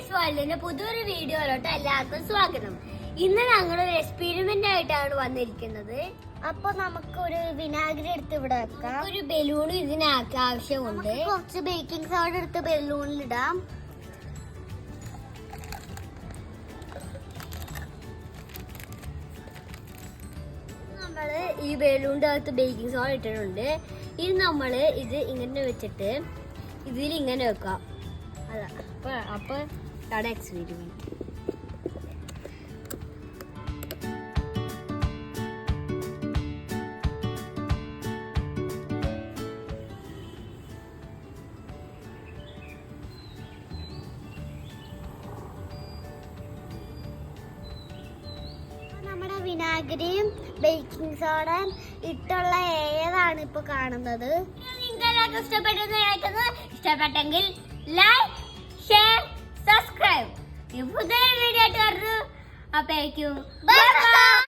Guys വേൾഡിന്റെ പുതിയൊരു വീഡിയോയിലോട്ട് എല്ലാവർക്കും സ്വാഗതം. ഇന്ന് ഞങ്ങളൊരു എക്സ്പെരിമെന്റ് ആയിട്ടാണ് വന്നിരിക്കുന്നത്. അപ്പൊ നമുക്ക് ഒരു വിനാഗിരി എടുത്ത് ഇവിടെ വെക്കാം. ഒരു ബലൂൺ ഇതിനൊക്കെ ആവശ്യമുണ്ട്. കുറച്ച് ബേക്കിംഗ് സോഡ എടുത്ത് ബലൂണിൽ ഇടാം. നമ്മള് ഈ ബലൂണിന്റെ അകത്ത് ബേക്കിംഗ് സോഡ ഇട്ടിട്ടുണ്ട്. ഇനി നമ്മള് ഇത് ഇങ്ങനെ വെച്ചിട്ട് ഇതിൽ ഇങ്ങനെ വെക്കാം. അപ്പൊ എക്സ്പെരിമെന്റ് നമ്മുടെ വിനാഗിരിയും ബേക്കിംഗ് സോഡയും ഇട്ടുള്ള ഏതാണ് ഇപ്പൊ കാണുന്നത്. ഇഷ്ടപ്പെട്ടെങ്കിൽ ലൈക്ക്, ഷെയർ, സബ്സ്ക്രൈബ്. പുതിയ വീഡിയോ ആയിട്ട് വരുന്നു. അപ്പോഴേക്കും ബൈ ബൈ.